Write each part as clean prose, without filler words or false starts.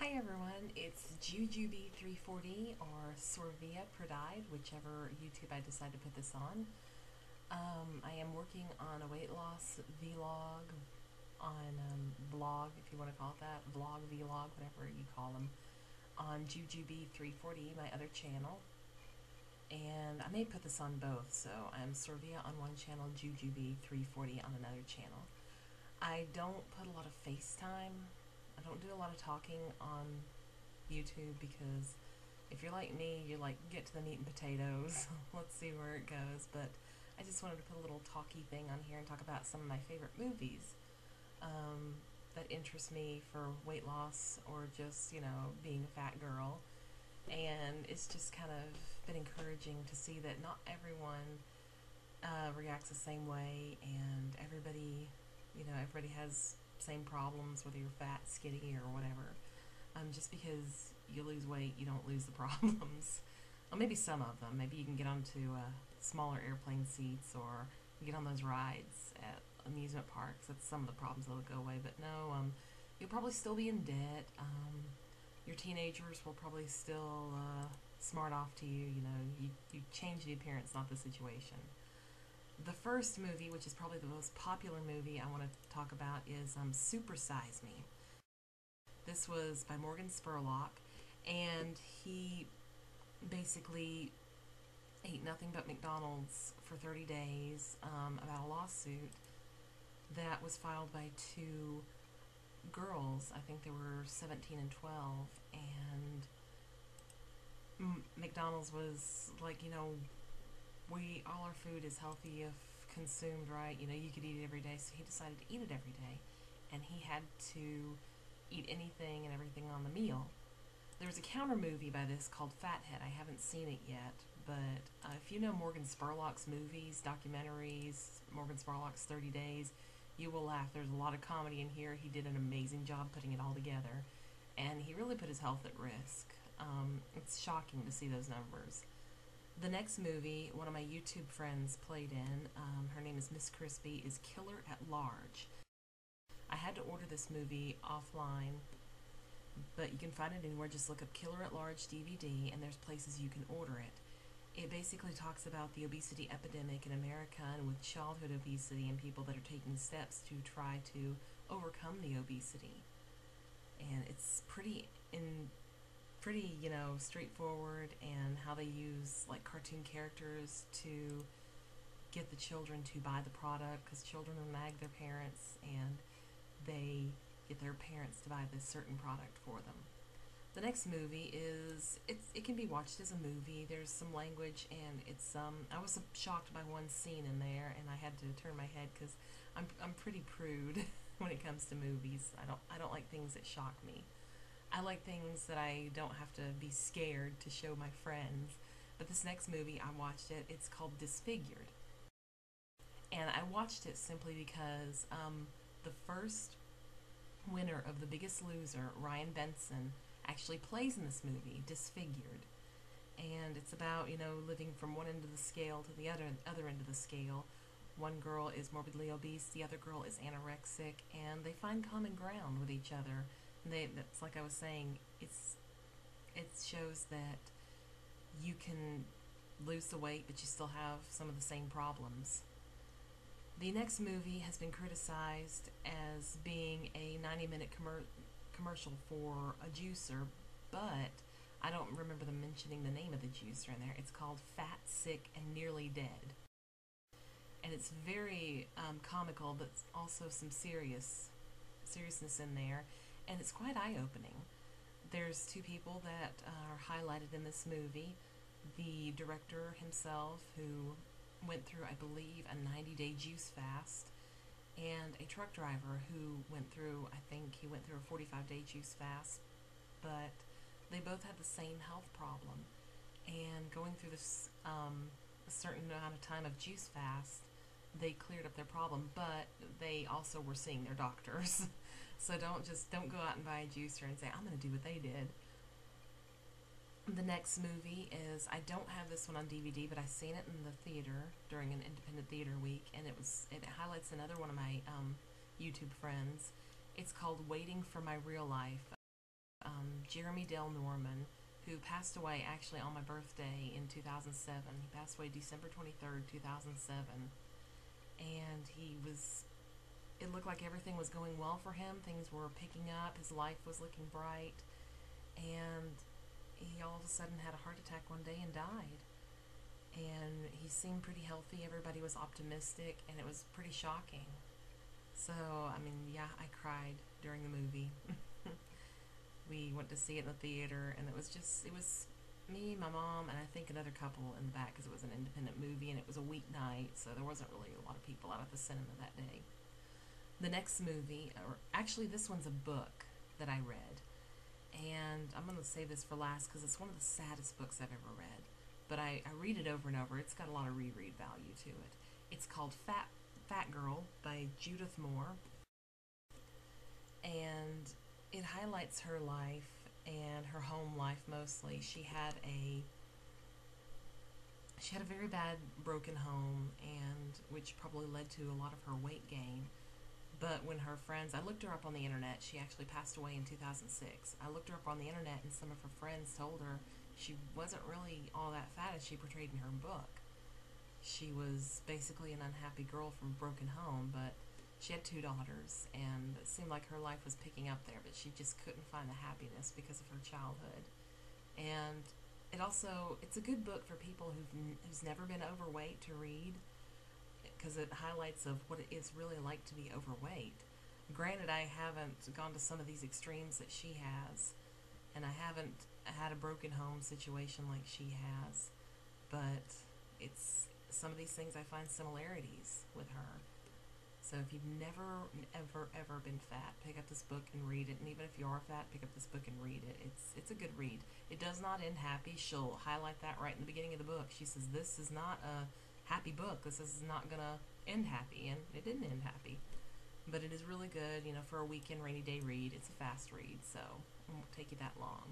Hi everyone, it's Jujube340 or Sorvia Pradide, whichever YouTube I decide to put this on. I am working on a weight loss vlog, on vlog, if you want to call it that, vlog, vlog, whatever you call them, on Jujube340, my other channel. And I may put this on both, so I'm Sorvia on one channel, Jujube340 on another channel. I don't put a lot of FaceTime. I don't do a lot of talking on YouTube because if you're like me, you're like, get to the meat and potatoes. Let's see where it goes. But I just wanted to put a little talky thing on here and talk about some of my favorite movies that interest me for weight loss or just, being a fat girl. And it's just kind of been encouraging to see that not everyone reacts the same way, and everybody has same problems, whether you're fat, skinny, or whatever. Just because you lose weight, you don't lose the problems. Well, maybe some of them. Maybe you can get onto smaller airplane seats, or get on those rides at amusement parks. That's some of the problems that'll go away. But no, you'll probably still be in debt. Your teenagers will probably still smart off to you. You change the appearance, not the situation. The first movie, which is probably the most popular movie I want to talk about, is Super Size Me. This was by Morgan Spurlock, and he basically ate nothing but McDonald's for 30 days about a lawsuit that was filed by two girls. I think they were 17 and 12, and McDonald's was like, all our food is healthy if consumed right. You could eat it every day, so he decided to eat it every day, and he had to eat anything and everything on the meal. There was a counter movie by this called Fathead. I haven't seen it yet, but if you know Morgan Spurlock's movies, documentaries, Morgan Spurlock's 30 Days, you will laugh. There's a lot of comedy in here. He did an amazing job putting it all together, and he really put his health at risk. It's shocking to see those numbers. The next movie, one of my YouTube friends played in, her name is Miss Crispy, is Killer at Large. I had to order this movie offline, but you can find it anywhere. Just look up Killer at Large DVD, and there's places you can order it. It basically talks about the obesity epidemic in America, and with childhood obesity and people that are taking steps to try to overcome the obesity. And it's pretty straightforward, and how they use like cartoon characters to get the children to buy the product, because children will nag their parents, and they get their parents to buy this certain product for them. The next movie it can be watched as a movie. There's some language, and I was shocked by one scene in there, and I had to turn my head because I'm pretty prude when it comes to movies. I don't like things that shock me. I like things that I don't have to be scared to show my friends. But this next movie, I watched it. It's called Disfigured. And I watched it simply because the first winner of The Biggest Loser, Ryan Benson, actually plays in this movie, Disfigured. And it's about, living from one end of the scale to the other end of the scale. One girl is morbidly obese, the other girl is anorexic, and they find common ground with each other. That's like I was saying, it shows that you can lose the weight, but you still have some of the same problems. The next movie has been criticized as being a 90-minute commercial for a juicer, but I don't remember them mentioning the name of the juicer in there. It's called Fat, Sick, and Nearly Dead. And it's very comical, but also some seriousness in there, and it's quite eye-opening. There's two people that are highlighted in this movie. The director himself, who went through, I believe, a 90-day juice fast, and a truck driver who went through, I think he went through a 45-day juice fast, but they both had the same health problem. And going through this a certain amount of time of juice fast, they cleared up their problem, but they also were seeing their doctors. So don't go out and buy a juicer and say, I'm going to do what they did. The next movie is, I don't have this one on DVD, but I seen it in the theater during an independent theater week, and it highlights another one of my YouTube friends. It's called Waiting for My Real Life. Jeremy Dale Norman, who passed away actually on my birthday in 2007. He passed away December 23rd, 2007. And it looked like everything was going well for him. Things were picking up. His life was looking bright. And he all of a sudden had a heart attack one day and died. And he seemed pretty healthy. Everybody was optimistic, and it was pretty shocking. So, I mean, yeah, I cried during the movie. We went to see it in the theater, and it was me, my mom, and I think another couple in the back because it was an independent movie, and it was a weeknight, so there wasn't really a lot of people out at the cinema that day. The next movie, or actually this one's a book that I read, and I'm going to save this for last because it's one of the saddest books I've ever read, but I read it over and over. It's got a lot of reread value to it. It's called Fat Girl by Judith Moore, and it highlights her life and her home life mostly. She had a very bad broken home, and which probably led to a lot of her weight gain. But when her friends, I looked her up on the internet. She actually passed away in 2006. I looked her up on the internet, and some of her friends told her she wasn't really all that fat as she portrayed in her book. She was basically an unhappy girl from a broken home, but she had two daughters, and it seemed like her life was picking up there, but she just couldn't find the happiness because of her childhood. And it's a good book for people who's never been overweight to read, because it highlights of what it is really like to be overweight. Granted, I haven't gone to some of these extremes that she has, and I haven't had a broken home situation like she has, but it's some of these things I find similarities with her. So if you've never, ever been fat, pick up this book and read it. And even if you are fat, pick up this book and read it. It's a good read. It does not end happy. She'll highlight that right in the beginning of the book. She says, this is not a happy book. This is not going to end happy. And it didn't end happy. But it is really good, for a weekend rainy day read. It's a fast read, so it won't take you that long.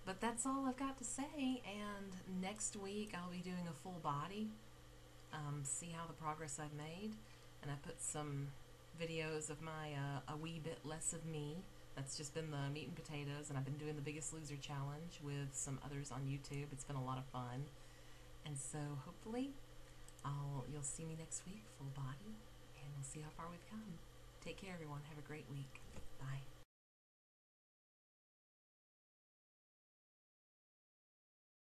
But that's all I've got to say. And next week I'll be doing a full body. See how the progress I've made. And I put some videos of my A Wee Bit Less of Me. That's just been the meat and potatoes, and I've been doing the Biggest Loser challenge with some others on YouTube. It's been a lot of fun. And so hopefully you'll see me next week, full body, and we'll see how far we've come. Take care, everyone. Have a great week. Bye.